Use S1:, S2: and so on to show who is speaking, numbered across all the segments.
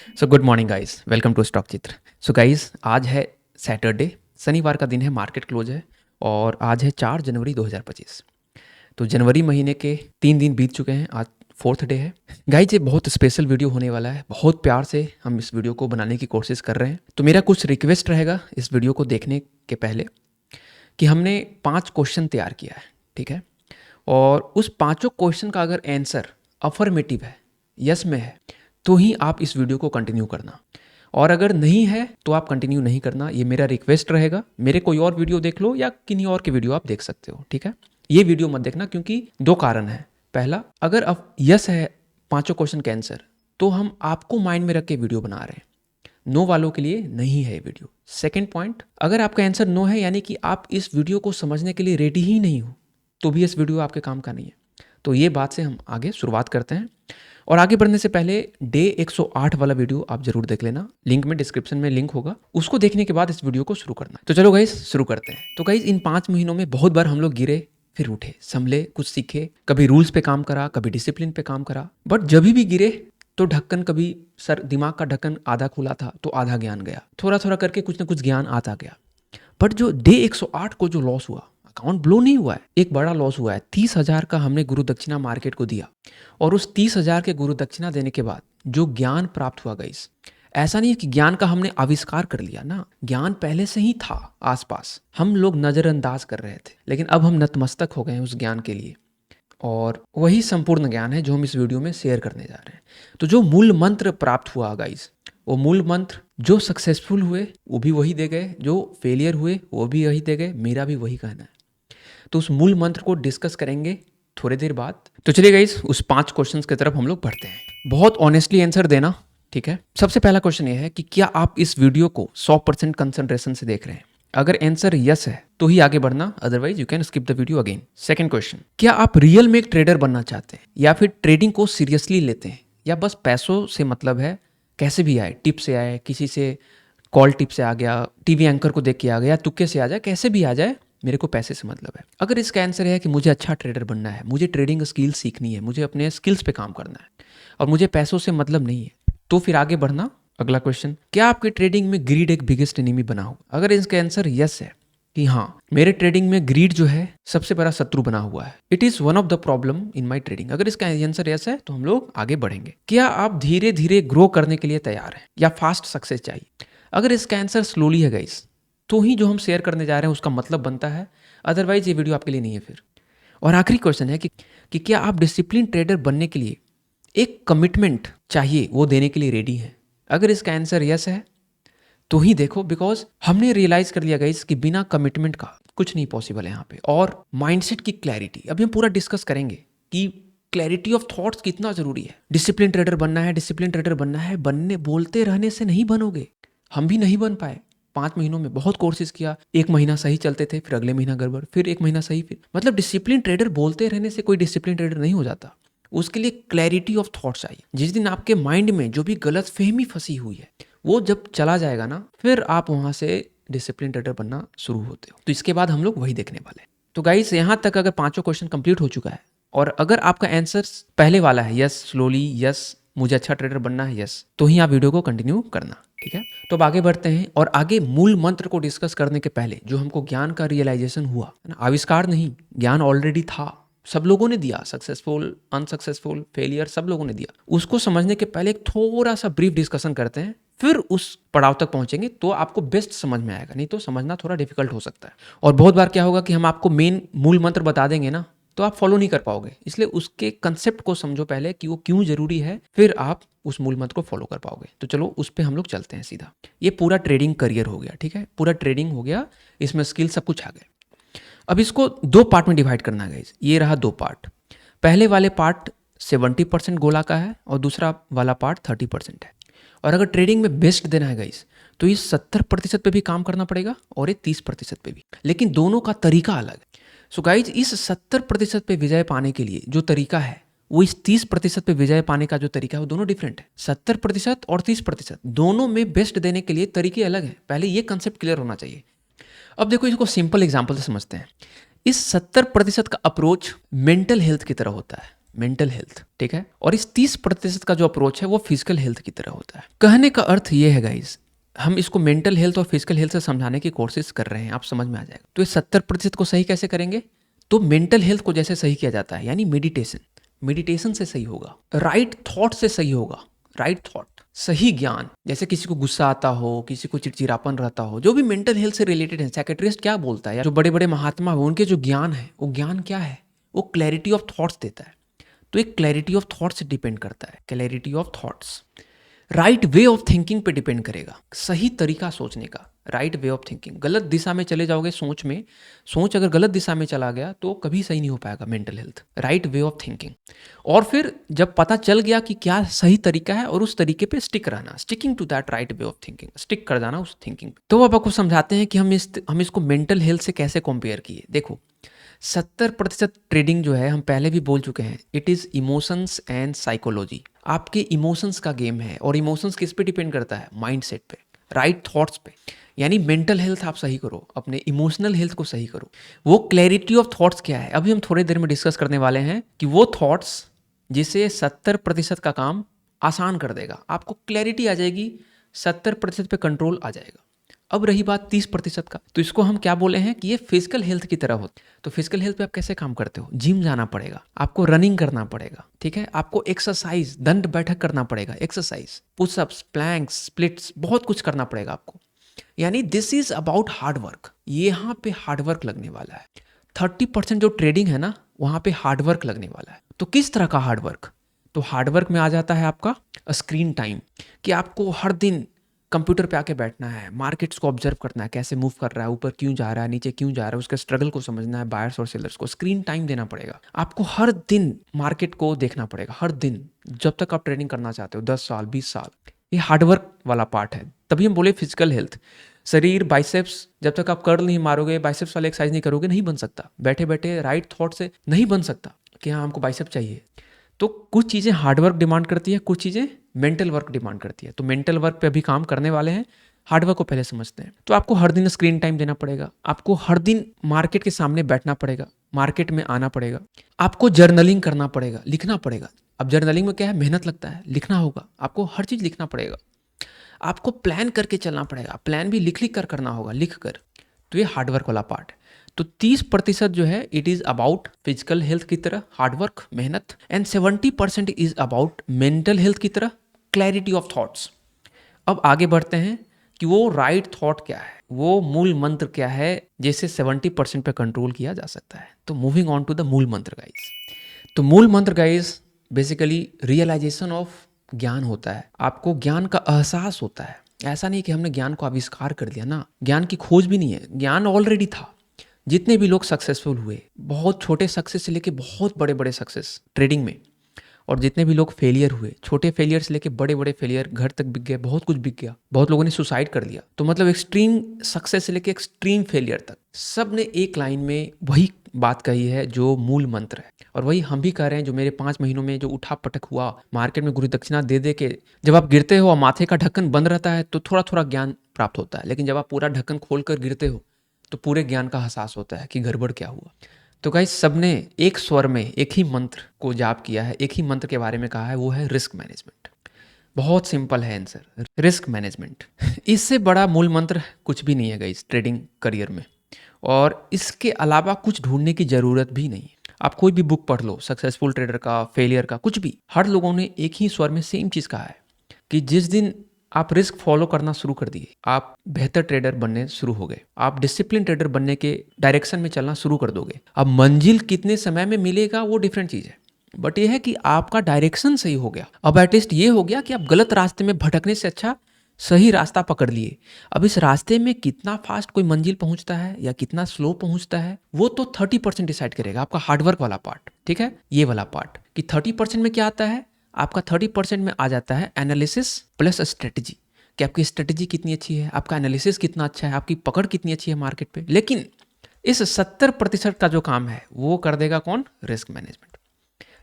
S1: So good morning guys, welcome to stock Chitra. So guys, आज है Saturday, शनिवार का दिन है, मार्केट क्लोज है और आज है 4 जनवरी 2025। तो जनवरी महीने के 3 दिन बीत चुके हैं, आज फोर्थ डे है। गाइस, ये बहुत स्पेशल वीडियो होने वाला है, बहुत प्यार से हम इस वीडियो को बनाने की कोशिश कर रहे हैं। तो मेरा कुछ रिक्वेस्ट रहेगा इस वीडियो को देखने के पहले कि हमने 5 क्वेश्चन तैयार किया है, ठीक है। और उस पांचों क्वेश्चन का अगर आंसर अफर्मेटिव है, यस में है, तो ही आप इस वीडियो को कंटिन्यू करना, और अगर नहीं है तो आप कंटिन्यू नहीं करना। ये मेरा रिक्वेस्ट रहेगा। मेरे कोई और वीडियो देख लो या किन्हीं और के वीडियो आप देख सकते हो, ठीक है। ये वीडियो मत देखना क्योंकि 2 कारण है। पहला, अगर अब यस है पांचों क्वेश्चन का आंसर, तो हम आपको माइंड में रख के वीडियो बना रहे हैं, नो वालों के लिए नहीं है ये वीडियो। सेकेंड पॉइंट, अगर आपका आंसर नो है यानी कि आप इस वीडियो को समझने के लिए रेडी ही नहीं हो, तो भी इस वीडियो आपके काम का नहीं है। तो ये बात से हम आगे शुरुआत करते हैं। और आगे बढ़ने से पहले डे 108 वाला वीडियो आप जरूर देख लेना, लिंक में डिस्क्रिप्शन में लिंक होगा, उसको देखने के बाद इस वीडियो को शुरू करना। तो चलो गाइस शुरू करते हैं। तो गाइस, इन 5 महीनों में बहुत बार हम लोग गिरे, फिर उठे, संभले, कुछ सीखे, कभी रूल्स पे काम करा, कभी डिसिप्लिन पे काम करा। बट जब भी गिरे तो ढक्कन, कभी सर दिमाग का ढक्कन आधा खुला था तो आधा ज्ञान गया, थोड़ा थोड़ा करके कुछ ना कुछ ज्ञान आता गया। बट जो डे 108 को जो लॉस हुआ, अकाउंट ब्लो नहीं हुआ है, एक बड़ा लॉस हुआ है। 30,000 का हमने गुरु दक्षिणा मार्केट को दिया, और उस 30,000 के गुरु दक्षिणा देने के बाद जो ज्ञान प्राप्त हुआ गाइस, ऐसा नहीं है कि ज्ञान का हमने आविष्कार कर लिया ना, ज्ञान पहले से ही था आसपास, हम लोग नजरअंदाज कर रहे थे, लेकिन अब हम नतमस्तक हो गए हैं उस ज्ञान के लिए। और वही संपूर्ण ज्ञान है जो हम इस वीडियो में शेयर करने जा रहे हैं। तो जो मूल मंत्र प्राप्त हुआ गाइस, वो मूल मंत्र, जो सक्सेसफुल हुए वो भी वही दे गए, जो फेलियर हुए वो भी वही दे गए, मेरा भी वही कहना है। तो उस मूल मंत्र को डिस्कस करेंगे थोड़ी देर बाद। तो चलिए गाइस, उस 5 क्वेश्चंस की तरफ हम लोग बढ़ते हैं। बहुत ऑनेस्टली आंसर देना, ठीक है। सबसे पहला क्वेश्चन ये है कि क्या आप इस वीडियो को 100% कंसंट्रेशन से देख रहे हैं? अगर आंसर यस है तो ही आगे बढ़ना, otherwise you can skip the video again. Second question, क्या आप रियल में एक ट्रेडर बनना चाहते हैं, या फिर ट्रेडिंग को सीरियसली लेते हैं, या बस पैसों से मतलब है, कैसे भी आए, टिप से आए, किसी से कॉल टिप से आ गया, टीवी एंकर को देख के आ गया, तुक्के से आ जाए, कैसे भी आ जाए, मेरे को पैसे से मतलब है। अगर इसका आंसर है कि मुझे अच्छा ट्रेडर बनना है, मुझे ट्रेडिंग स्किल सीखनी है, मुझे अपने स्किल्स पे काम करना है, और मुझे पैसों से मतलब नहीं है, तो फिर आगे बढ़ना। अगला क्वेश्चन, क्या आपके ट्रेडिंग में ग्रीड एक बिगेस्ट एनिमी बना हो? अगर इसका आंसर यस है कि हाँ, मेरे ट्रेडिंग में ग्रीड जो है सबसे बड़ा शत्रु बना हुआ है, it is one of the problem in my trading, अगर इसका आंसर यस है तो हम लोग आगे बढ़ेंगे। क्या आप धीरे धीरे ग्रो करने के लिए तैयार हैं, या फास्ट सक्सेस चाहिए? अगर इसका आंसर स्लोली है गाइस, तो ही जो हम शेयर करने जा रहे हैं उसका मतलब बनता है, अदरवाइज ये वीडियो आपके लिए नहीं है फिर। और आखिरी क्वेश्चन है कि क्या आप डिसिप्लिन ट्रेडर बनने के लिए एक कमिटमेंट चाहिए, वो देने के लिए रेडी हैं? अगर इसका आंसर यस है तो ही देखो, बिकॉज हमने रियलाइज कर लिया गाइस कि बिना कमिटमेंट का कुछ नहीं पॉसिबल है यहाँ पे। और माइंडसेट की क्लैरिटी अभी हम पूरा डिस्कस करेंगे कि क्लैरिटी ऑफ थॉट्स कितना जरूरी है। डिसिप्लिन ट्रेडर बनना है, डिसिप्लिन ट्रेडर बनना है, बनने बोलते रहने से नहीं बनोगे। हम भी नहीं बन पाए 5 महीनों में, बहुत कोर्सेज किया, 1 महीना सही चलते थे, फिर अगले महीना गड़बड़, फिर 1 महीना सही, फिर मतलब डिसिप्लिन ट्रेडर बोलते रहने से कोई डिसिप्लिन ट्रेडर नहीं हो जाता। उसके लिए क्लैरिटी ऑफ थॉट चाहिए। जिस दिन आपके माइंड में जो भी गलत फहमी फंसी हुई है वो जब चला जाएगा ना, फिर आप वहां से डिसिप्लिन ट्रेडर बनना शुरू होते हो। तो इसके बाद हम लोग वही देखने वाले हैं। तो गाइस, यहां तक अगर 5 क्वेश्चन कंप्लीट हो चुका है, और अगर आपका आंसर पहले वाला है यस, स्लोली यस, मुझे अच्छा ट्रेडर बनना है यस, तो ही आप वीडियो को कंटिन्यू करना, ठीक है। तो अब आगे बढ़ते हैं, और आगे मूल मंत्र को डिस्कस करने के पहले जो हमको ज्ञान का रियलाइजेशन हुआ है ना, आविष्कार नहीं, ज्ञान ऑलरेडी था, सब लोगों ने दिया, सक्सेसफुल, अनसक्सेसफुल, फेलियर, सब लोगों ने दिया। उसको समझने के पहले एक थोड़ा सा ब्रीफ डिस्कशन करते हैं, फिर उस पड़ाव तक पहुंचेंगे तो आपको बेस्ट समझ में आएगा, नहीं तो समझना थोड़ा डिफिकल्ट हो सकता है। और बहुत बार क्या होगा कि हम आपको मेन मूल मंत्र बता देंगे ना, तो आप फॉलो नहीं कर पाओगे, इसलिए उसके कंसेप्ट को समझो पहले कि वो क्यों जरूरी है, फिर आप उस मूल मंत्र को फॉलो कर पाओगे। तो चलो उस पर हम लोग चलते हैं सीधा। ये पूरा ट्रेडिंग करियर हो गया, ठीक है, पूरा ट्रेडिंग हो गया, इसमें स्किल सब कुछ आ गए। अब इसको 2 पार्ट में डिवाइड करना है। ये रहा 2 पार्ट। पहले वाले पार्ट 70% गोला का है, और दूसरा वाला पार्ट 30% है। और अगर ट्रेडिंग में बेस्ट देना है गाइस, तो इस 70% पे भी काम करना पड़ेगा, और ये 30% पे भी, लेकिन दोनों का तरीका अलग है। सो गाइज, इस 70% पे विजय पाने के लिए जो तरीका है, वो इस 30% पे विजय पाने का जो तरीका है, वो दोनों डिफरेंट है। 70% और 30% दोनों में बेस्ट देने के लिए तरीके अलग हैं। पहले ये कंसेप्ट क्लियर होना चाहिए। अब देखो, इसको सिंपल एग्जाम्पल से समझते हैं। इस 70% का अप्रोच मेंटल हेल्थ की तरह होता है। मेंटल हेल्थ, ठीक है। और इस 30% का जो अप्रोच है वो फिजिकल हेल्थ की तरह होता है। कहने का अर्थ ये है गाइज, हम इसको मेंटल हेल्थ और फिजिकल हेल्थ से समझाने की कोशिश कर रहे हैं, आप समझ में आ जाएगा। तो ये 70% को सही कैसे करेंगे? तो मेंटल हेल्थ को जैसे सही किया जाता है, यानी मेडिटेशन, मेडिटेशन से सही होगा, राइट थॉट से सही होगा, राइट थॉट, सही ज्ञान। जैसे किसी को गुस्सा आता हो, किसी को चिड़चिड़ापन रहता हो, जो भी मेंटल हेल्थ से रिलेटेड है, साइकेट्रिस्ट क्या बोलता है, या जो बड़े बड़े महात्मा हैं उनके जो ज्ञान है, वो ज्ञान क्या है? वो क्लैरिटी ऑफ थॉट्स देता है। तो एक क्लैरिटी ऑफ थॉट्स से डिपेंड करता है, clarity of thoughts. Right way of thinking पे डिपेंड करेगा, सही तरीका सोचने का, राइट वे ऑफ थिंकिंग। गलत दिशा में चले जाओगे सोच में, सोच अगर गलत दिशा में चला गया तो कभी सही नहीं हो पाएगा mental health. Right way of thinking. और फिर जब पता चल गया कि क्या सही तरीका है, और उस तरीके पे स्टिक रहना, sticking to that right way of thinking, stick कर जाना उस थिंकिंग पे। तो अब आपको समझाते हैं कि हम इसको मेंटल हेल्थ से कैसे कंपेयर किए। देखो, 70% ट्रेडिंग जो है, हम पहले भी बोल चुके हैं, it is emotions and psychology. आपके इमोशंस का गेम है, और इमोशंस किस पे डिपेंड करता है? माइंडसेट पे, राइट थॉट्स पे। यानी मेंटल हेल्थ आप सही करो, अपने इमोशनल हेल्थ को सही करो। वो क्लैरिटी ऑफ थॉट्स क्या है, अभी हम थोड़ी देर में डिस्कस करने वाले हैं कि वो थॉट्स जिसे 70% का काम आसान कर देगा, आपको क्लैरिटी आ जाएगी, 70% पे कंट्रोल आ जाएगा। अब रही बात 30% का, तो इसको हम क्या बोले हैं कि ये फिजिकल हेल्थ की तरह होता है। तो फिजिकल हेल्थ पे आप कैसे काम करते हो? जिम जाना पड़ेगा, आपको रनिंग करना पड़ेगा, ठीक है, आपको एक्सरसाइज, दंड बैठक करना पड़ेगा, एक्सरसाइज, पुशअप्स, प्लैंक्स, स्प्लिट्स, बहुत कुछ करना पड़ेगा आपको। यानी this is about hard work, यहाँ पे हार्ड वर्क लगने वाला है। 30% जो ट्रेडिंग है ना, वहाँ पे हार्ड वर्क लगने वाला है। तो किस तरह का हार्ड वर्क? तो हार्ड वर्क में आ जाता है आपका स्क्रीन टाइम, कि आपको हर दिन कंप्यूटर पे आके बैठना है, मार्केट्स को ऑब्जर्व करना है, कैसे मूव कर रहा है, ऊपर क्यों जा रहा है, नीचे क्यों जा रहा है, उसके स्ट्रगल को समझना है, बायर्स और सेलर्स को। स्क्रीन टाइम देना पड़ेगा आपको, हर दिन मार्केट को देखना पड़ेगा, हर दिन, जब तक आप ट्रेडिंग करना चाहते हो, 10 साल 20 साल। ये हार्डवर्क वाला पार्ट है। तभी हम बोले फिजिकल हेल्थ। शरीर, बाइसेप्स, जब तक आप कर्ल नहीं मारोगे, बाइसेप्स वाले एक्सरसाइज नहीं करोगे, नहीं बन सकता। बैठे बैठे राइट थॉट से नहीं बन सकता कि हाँ हमको बाइसेप चाहिए। तो कुछ चीज़ें हार्डवर्क डिमांड करती है, कुछ चीज़ें मेंटल वर्क डिमांड करती है। तो मेंटल वर्क पे अभी काम करने वाले हैं, हार्डवर्क को पहले समझते हैं। तो आपको हर दिन स्क्रीन टाइम देना पड़ेगा, आपको हर दिन मार्केट के सामने बैठना पड़ेगा, मार्केट में आना पड़ेगा, आपको जर्नलिंग करना पड़ेगा, लिखना पड़ेगा। अब जर्नलिंग में क्या है? मेहनत लगता है, लिखना होगा, आपको हर चीज़ लिखना पड़ेगा, आपको प्लान करके चलना पड़ेगा, प्लान भी लिख लिख कर करना होगा, लिख कर। तो ये हार्डवर्क वाला पार्ट है। तो 30% जो है it is about physical health की तरह हार्डवर्क, मेहनत, and 70% is about mental health की तरह क्लैरिटी ऑफ थॉट्स। अब आगे बढ़ते हैं कि वो राइट थॉट क्या है, वो मूल मंत्र क्या है, जिसे 70% पे कंट्रोल किया जा सकता है। तो मूविंग ऑन टू द मूल मंत्र गाइस। तो मूल मंत्र गाइस बेसिकली रियलाइजेशन ऑफ ज्ञान होता है। आपको ज्ञान का एहसास होता है। ऐसा नहीं कि हमने ज्ञान को आविष्कार कर दिया ना, ज्ञान की खोज भी नहीं है, ज्ञान ऑलरेडी था। जितने भी लोग सक्सेसफुल हुए, बहुत छोटे सक्सेस से लेके बहुत बड़े बड़े सक्सेस ट्रेडिंग में, और जितने भी लोग फेलियर हुए, छोटे फेलियर से लेके बड़े बड़े फेलियर, घर तक बिक गए, बहुत कुछ बिक गया, बहुत लोगों ने सुसाइड कर लिया। तो मतलब एक्सट्रीम सक्सेस से लेके एक्सट्रीम फेलियर तक सब ने एक लाइन में वही बात कही है जो मूल मंत्र है। और वही हम भी कह रहे हैं। जो मेरे 5 महीनों में जो उठा पटक हुआ मार्केट में, गुरु दक्षिणा दे दे के, जब आप गिरते हो और माथे का ढक्कन बंद रहता है तो थोड़ा थोड़ा ज्ञान प्राप्त होता है, लेकिन जब आप पूरा ढक्कन खोल कर गिरते हो तो पूरे ज्ञान का एहसास होता है कि गड़बड़ क्या हुआ। तो गाइस सबने एक स्वर में एक ही मंत्र को जाप किया है, एक ही मंत्र के बारे में कहा है, वो है रिस्क मैनेजमेंट। बहुत सिंपल है आंसर, रिस्क मैनेजमेंट। इससे बड़ा मूल मंत्र कुछ भी नहीं है गाइस ट्रेडिंग करियर में, और इसके अलावा कुछ ढूंढने की ज़रूरत भी नहीं है। आप कोई भी बुक पढ़ लो, सक्सेसफुल ट्रेडर का, फेलियर का, कुछ भी, हर लोगों ने एक ही स्वर में सेम चीज़ कहा है कि जिस दिन आप रिस्क फॉलो करना शुरू कर दिए, आप बेहतर ट्रेडर बनने शुरू हो गए, आप डिसिप्लिन ट्रेडर बनने के डायरेक्शन में चलना शुरू कर दोगे। अब मंजिल कितने समय में मिलेगा वो डिफरेंट चीज़ है, बट ये है कि आपका डायरेक्शन सही हो गया। अब एटलीस्ट ये हो गया कि आप गलत रास्ते में भटकने से अच्छा सही रास्ता पकड़ लिए। अब इस रास्ते में कितना फास्ट कोई मंजिल पहुंचता है या कितना स्लो पहुंचता है, वो तो 30% डिसाइड करेगा, आपका हार्डवर्क वाला पार्ट। ठीक है, ये वाला पार्ट कि 30% में क्या आता है, आपका 30% में आ जाता है एनालिसिस प्लस स्ट्रेटजी, कि आपकी स्ट्रेटजी कितनी अच्छी है, आपका एनालिसिस कितना अच्छा है, आपकी पकड़ कितनी अच्छी है मार्केट पे। लेकिन इस 70% का जो काम है वो कर देगा कौन? Risk management.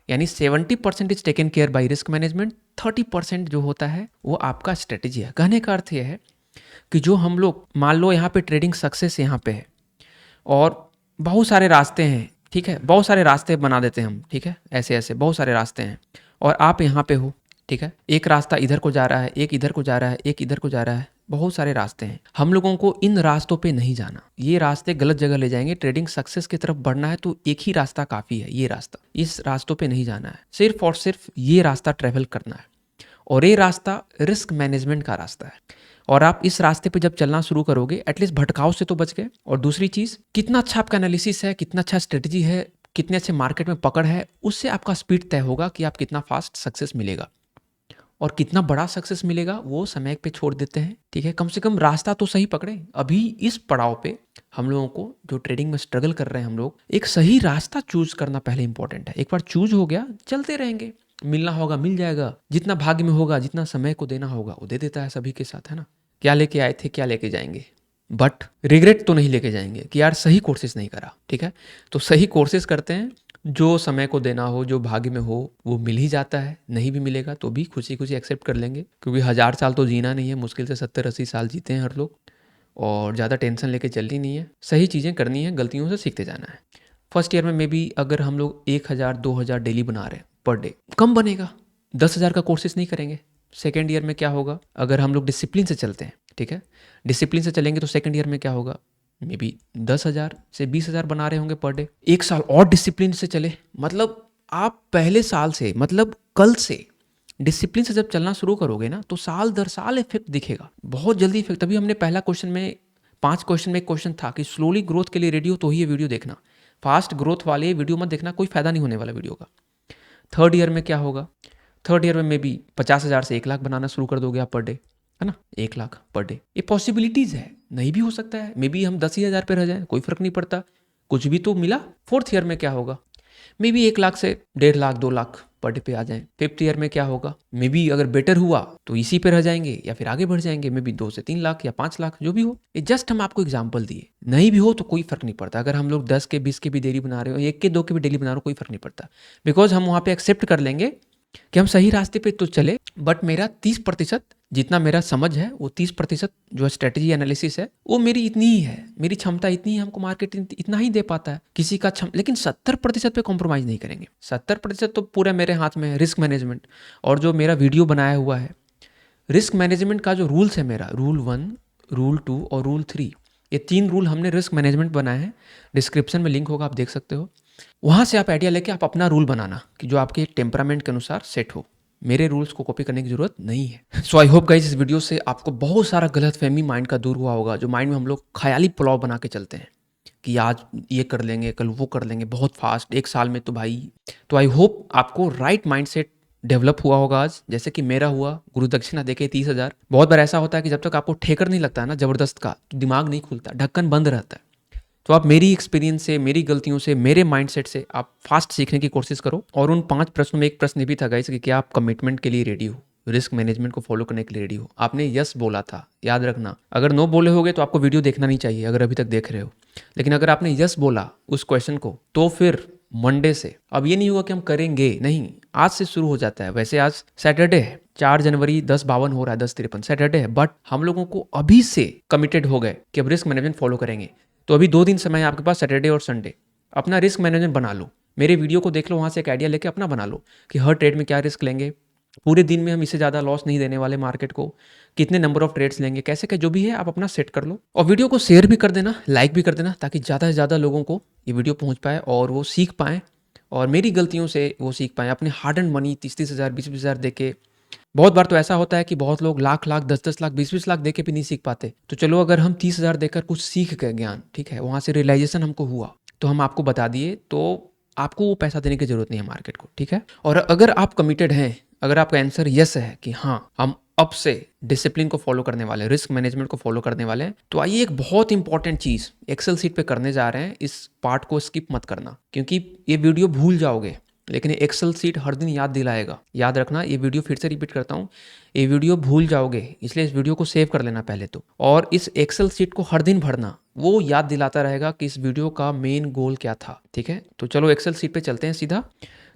S1: यानी 70% is taken care by risk management, 30% जो होता है वो आपका स्ट्रेटजी है। कहने का अर्थ यह है कि जो हम लोग, मान लो यहाँ पे ट्रेडिंग सक्सेस यहाँ पे है और बहुत सारे रास्ते हैं ठीक है, बहुत सारे रास्ते बना देते हैं हम, ठीक है, ऐसे ऐसे बहुत सारे रास्ते हैं और आप यहाँ पे हो, ठीक है, एक रास्ता इधर को जा रहा है, एक इधर को जा रहा है, एक इधर को जा रहा है, बहुत सारे रास्ते हैं। हम लोगों को इन रास्तों पे नहीं जाना, ये रास्ते गलत जगह ले जाएंगे। ट्रेडिंग सक्सेस की तरफ बढ़ना है तो एक ही रास्ता काफ़ी है, ये रास्ता, इस रास्तों पे नहीं जाना है, सिर्फ और सिर्फ ये रास्ता ट्रेवल करना है और ये रास्ता रिस्क मैनेजमेंट का रास्ता है। और आप इस रास्ते पे जब चलना शुरू करोगे, एटलीस्ट भटकाव से तो बच गए। और दूसरी चीज़, कितना अच्छा आपका एनालिसिस है, कितना अच्छा स्ट्रेटजी है, कितने अच्छे मार्केट में पकड़ है, उससे आपका स्पीड तय होगा कि आप कितना फास्ट सक्सेस मिलेगा और कितना बड़ा सक्सेस मिलेगा वो समय पे छोड़ देते हैं, ठीक है। कम से कम रास्ता तो सही पकड़े। अभी इस पड़ाव पे हम लोगों को, जो ट्रेडिंग में स्ट्रगल कर रहे हैं हम लोग, एक सही रास्ता चूज करना पहले इंपॉर्टेंट है। एक बार चूज हो गया, चलते रहेंगे, मिलना होगा मिल जाएगा, जितना भाग्य में होगा, जितना समय को देना होगा वो दे देता है सभी के साथ, है ना। क्या लेके आए थे, क्या लेके जाएंगे, बट रिग्रेट तो नहीं लेके जाएंगे कि यार सही कोर्सेज नहीं करा, ठीक है। तो सही कोर्सेज करते हैं, जो समय को देना हो, जो भाग्य में हो वो मिल ही जाता है, नहीं भी मिलेगा तो भी खुशी खुशी एक्सेप्ट कर लेंगे, क्योंकि 1000 साल तो जीना नहीं है, मुश्किल से 70-80 साल जीते हैं हर लोग, और ज़्यादा टेंशन लेके चलनी नहीं है, सही चीज़ें करनी है, गलतियों से सीखते जाना है। फर्स्ट ईयर में भी अगर हम लोग 1000-2000 डेली बना रहे हैं पर डे, कम बनेगा, 10,000 का कोर्सेज नहीं करेंगे। सेकेंड ईयर में क्या होगा, अगर हम लोग डिसिप्लिन से चलते हैं, ठीक है, डिसिप्लिन से चलेंगे तो सेकेंड ईयर में क्या होगा, मे बी 10,000 से 20,000 बना रहे होंगे पर डे। एक साल और डिसिप्लिन से चले, मतलब आप पहले साल से, मतलब कल से डिसिप्लिन से जब चलना शुरू करोगे ना, तो साल दर साल इफेक्ट दिखेगा, बहुत जल्दी इफेक्ट। तभी हमने पहला क्वेश्चन में, 5 क्वेश्चन में एक क्वेश्चन था कि स्लोली ग्रोथ के लिए रेडी हो तो ही ये वीडियो देखना, फास्ट ग्रोथ वाले वीडियो मत देखना, कोई फायदा नहीं होने वाला वीडियो का। थर्ड ईयर में क्या होगा, थर्ड ईयर में भी 50,000 से 1 लाख बनाना शुरू कर दोगे आप पर डे, है ना, 1 लाख पर डे। ये पॉसिबिलिटीज है, नहीं भी हो सकता है, मे बी हम 10,000 पे रह जाए, कोई फर्क नहीं पड़ता, कुछ भी तो मिला। फोर्थ ईयर में क्या होगा, मे बी 1 लाख से 1.5 लाख 2 लाख पर डे पे आ जाए। फिफ्थ ईयर में क्या होगा, मे बी अगर बेटर हुआ तो इसी पे रह जाएंगे या फिर आगे बढ़ जाएंगे, मे बी 2 से 3 लाख या 5 लाख, जो भी हो। ये जस्ट हम आपको एग्जाम्पल दिए, नहीं भी हो तो कोई फर्क नहीं पड़ता। अगर हम लोग 10 के 20 के भी डेली बना रहे हो, 1 के 2 के भी डेली बना रहे हो, कोई फर्क नहीं पड़ता, बिकॉज हम वहाँ पे एक्सेप्ट कर लेंगे कि हम सही रास्ते पे तो चले, बट मेरा 30%, जितना मेरा समझ है वो 30% जो स्ट्रेटजी एनालिसिस है वो मेरी इतनी ही है, मेरी क्षमता इतनी है, हमको मार्केट इतना ही दे पाता है, किसी का लेकिन 70% पे कॉम्प्रोमाइज़ नहीं करेंगे। 70% तो पूरा मेरे हाथ में है, रिस्क मैनेजमेंट। और जो मेरा वीडियो बनाया हुआ है, रिस्क मैनेजमेंट का जो रूल्स है मेरा, रूल 1, रूल 2 और रूल 3, ये 3 रूल हमने रिस्क मैनेजमेंट बनाए हैं। डिस्क्रिप्शन में लिंक होगा, आप देख सकते हो, वहाँ से आप आइडिया लेके आप अपना रूल बनाना कि जो आपके टेम्परामेंट के अनुसार सेट हो। मेरे रूल्स को कॉपी करने की जरूरत नहीं है। सो आई होप गाइस, इस वीडियो से आपको बहुत सारा गलत फहमी माइंड का दूर हुआ होगा, जो माइंड में हम लोग ख्याली पुलाव बना के चलते हैं कि आज ये कर लेंगे, कल वो कर लेंगे, बहुत फास्ट, 1 साल में तो भाई। तो आई होप आपको राइट माइंड सेट डेवलप हुआ होगा आज, जैसे कि मेरा हुआ। गुरु दक्षिणा देके 30,000। बहुत बार ऐसा होता है कि जब तक आपको ठेकर नहीं लगता है ना जबरदस्त का, दिमाग नहीं खुलता, ढक्कन बंद रहता है। तो आप मेरी एक्सपीरियंस से, मेरी गलतियों से, मेरे माइंडसेट से आप फास्ट सीखने की कोशिश करो। और उन 5 प्रश्नों में एक प्रश्न ये भी था गाइस कि क्या आप कमिटमेंट के लिए रेडी हो, रिस्क मैनेजमेंट को फॉलो करने के लिए रेडी हो। आपने यस बोला था, याद रखना। अगर नो बोले होगे तो आपको वीडियो देखना नहीं चाहिए, अगर अभी तक देख रहे हो। लेकिन अगर आपने यस बोला उस क्वेश्चन को, तो फिर मंडे से, अब ये नहीं हुआ कि हम करेंगे, नहीं, आज से शुरू हो जाता है। वैसे आज सैटरडे है, 4 जनवरी 10:52 हो रहा है, 10:53 सैटरडे है, बट हम लोगों को अभी से कमिटेड हो गए कि अब रिस्क मैनेजमेंट फॉलो करेंगे। तो अभी 2 दिन समय है आपके पास, सैटरडे और संडे, अपना रिस्क मैनेजमेंट बना लो। मेरे वीडियो को देख लो, वहाँ से एक आइडिया लेके अपना बना लो कि हर ट्रेड में क्या रिस्क लेंगे, पूरे दिन में हम इससे ज़्यादा लॉस नहीं देने वाले मार्केट को, कितने नंबर ऑफ ट्रेड्स लेंगे, कैसे क्या जो भी है आप अपना सेट कर लो। और वीडियो को शेयर भी कर देना, लाइक भी कर देना, ताकि ज़्यादा से ज़्यादा लोगों को ये वीडियो पहुँच पाए और वो सीख पाएँ, और मेरी गलतियों से वो सीख पाएँ। अपने हार्ड एंड मनी 30-30 हज़ार 20-20 हज़ार दे के, बहुत बार तो ऐसा होता है कि बहुत लोग लाख लाख 10-10 लाख 20-20 लाख देके भी नहीं सीख पाते। तो चलो, अगर हम 30,000 देकर कुछ सीख गए ज्ञान, ठीक है, वहाँ से रियलाइजेशन हमको हुआ, तो हम आपको बता दिए, तो आपको वो पैसा देने की जरूरत नहीं है मार्केट को, ठीक है। और अगर आप कमिटेड हैं, अगर आपका आंसर यस है कि हाँ हम अब से डिसिप्लिन को फॉलो करने वाले हैं, रिस्क मैनेजमेंट को फॉलो करने वाले हैं, तो आइए एक बहुत इंपॉर्टेंट चीज़ एक्सेल सीट पे करने जा रहे हैं। इस पार्ट को स्किप मत करना, क्योंकि ये वीडियो भूल जाओगे, लेकिन एक्सेल सीट हर दिन याद दिलाएगा। याद रखना, ये वीडियो फिर से रिपीट करता हूँ, ये वीडियो भूल जाओगे, इसलिए इस वीडियो को सेव कर लेना पहले तो। और इस एक्सेल सीट को हर दिन भरना, वो याद दिलाता रहेगा कि इस वीडियो का मेन गोल क्या था, ठीक है। तो चलो एक्सेल सीट पे चलते हैं सीधा।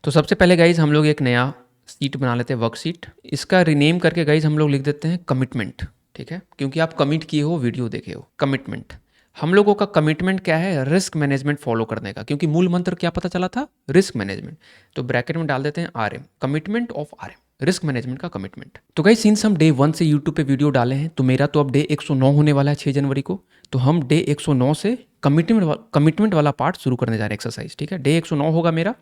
S1: तो सबसे पहले गाइज हम लोग एक नया सीट बना लेते हैं, वर्कशीट। इसका रीनेम करके गाइज हम लोग लिख देते हैं कमिटमेंट, ठीक है, क्योंकि आप कमिट किए हो, वीडियो देखे हो। कमिटमेंट, हम लोगों का कमिटमेंट क्या है, रिस्क मैनेजमेंट फॉलो करने का, क्योंकि मूल मंत्र क्या पता चला था, रिस्क मैनेजमेंट। तो ब्रैकेट में डाल देते हैं RM, commitment of RM, risk management का कमिटमेंट। तो गाइस सिंस हम डे 1 से यूट्यूब पे वीडियो डाले हैं, तो मेरा तो अब डे 109 होने वाला है 6 जनवरी को। तो हम डे 109 से कमिटमेंट वाला पार्ट शुरू करने जा रहे हैं, एक्सरसाइज। ठीक है, डे 109 होगा मेरा,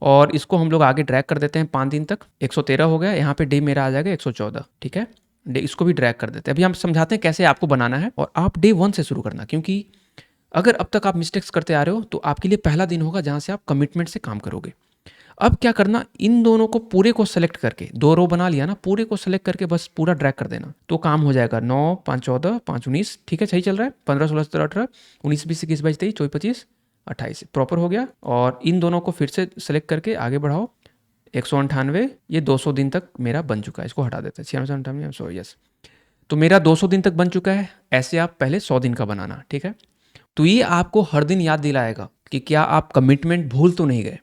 S1: और इसको हम लोग आगे ड्रैग कर देते हैं 5 दिन तक। 113 हो गया, यहाँ पे डे मेरा आ जाएगा 114। ठीक है, डे इसको भी ड्रैग कर देते हैं। अभी हम समझाते हैं कैसे आपको बनाना है, और आप डे 1 से शुरू करना, क्योंकि अगर अब तक आप मिस्टेक्स करते आ रहे हो तो आपके लिए पहला दिन होगा जहाँ से आप कमिटमेंट से काम करोगे। अब क्या करना, इन दोनों को पूरे को सेलेक्ट करके, 2 रो बना लिया ना, पूरे को सेलेक्ट करके बस पूरा ड्रैग कर देना, तो काम हो जाएगा। 9 5 14 5 19, ठीक है, सही चल रहा है। 15 16 17 18 19 20 21 22 23 24 25 28 प्रॉपर हो गया। और इन दोनों को फिर से सेलेक्ट करके आगे बढ़ाओ। 198, ये 200 दिन तक मेरा बन चुका है, इसको हटा देते हैं। 96 98 100, यस। तो मेरा 200 दिन तक बन चुका है। ऐसे आप पहले 100 दिन का बनाना, ठीक है। तो ये आपको हर दिन याद दिलाएगा कि क्या आप कमिटमेंट भूल तो नहीं गए।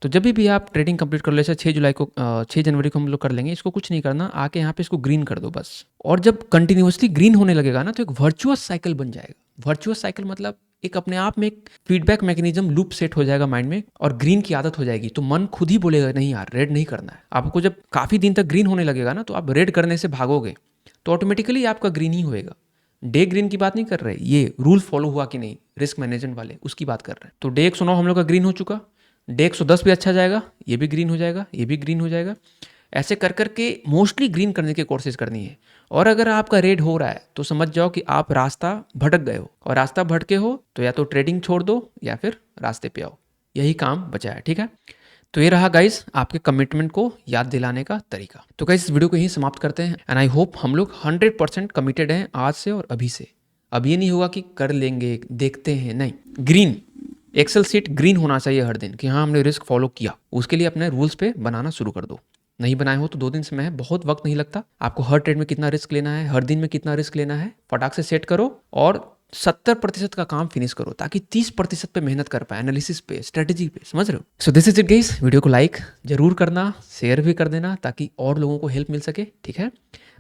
S1: तो जब भी आप ट्रेडिंग कंप्लीट कर लो, जैसे 6 जनवरी को हम लोग कर लेंगे, इसको कुछ नहीं करना, आके यहाँ पे इसको ग्रीन कर दो बस। और जब कंटिन्यूअसली ग्रीन होने लगेगा ना, तो एक वर्चुअस साइकिल बन जाएगा। वर्चुअस साइकिल मतलब एक अपने आप में एक फीडबैक मैकेनिज्म लूप सेट हो जाएगा माइंड में, और ग्रीन की आदत हो जाएगी। तो मन खुद ही बोलेगा नहीं यार, रेड नहीं करना है आपको। जब काफ़ी दिन तक ग्रीन होने लगेगा ना, तो आप रेड करने से भागोगे, तो ऑटोमेटिकली आपका ग्रीन ही होएगा। डे ग्रीन की बात नहीं कर रहे, ये रूल फॉलो हुआ कि नहीं रिस्क मैनेजमेंट वाले, उसकी बात कर रहे हैं। तो डे 109 हम लोग का ग्रीन हो चुका। डे 110 भी अच्छा जाएगा, ये भी ग्रीन हो जाएगा, ये भी ग्रीन हो जाएगा। ऐसे कर करके मोस्टली ग्रीन करने की कोशिश करनी है। और अगर आपका रेड हो रहा है तो समझ जाओ कि आप रास्ता भटक गए हो, और रास्ता भटके हो तो या तो ट्रेडिंग छोड़ दो या फिर रास्ते पे आओ। यही काम बचा है, ठीक है। तो ये रहा गाइस आपके कमिटमेंट को याद दिलाने का तरीका। तो गाइस इस वीडियो को यहीं समाप्त करते हैं, एंड आई होप हम लोग 100% कमिटेड हैं आज से और अभी से। अब ये नहीं होगा कि कर लेंगे देखते हैं, नहीं, ग्रीन एक्सेल सीट ग्रीन होना चाहिए हर दिन कि हाँ हमने रिस्क फॉलो किया। उसके लिए अपने रूल्स पे बनाना शुरू कर दो। नहीं बनाए हो तो 2 दिन समय है, बहुत वक्त नहीं लगता आपको। हर ट्रेड में कितना रिस्क लेना है, हर दिन में कितना रिस्क लेना है, फटाक से सेट करो और 70% का काम फिनिश करो, ताकि 30% पे मेहनत कर पाए, एनालिसिस पे, स्ट्रेटेजी पे। समझ रहे हो? So this is it guys. Video को लाइक जरूर करना, शेयर भी कर देना, ताकि और लोगों को हेल्प मिल सके। ठीक है,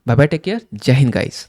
S1: बाय बाय, टेक केयर, जय हिंद गाइस।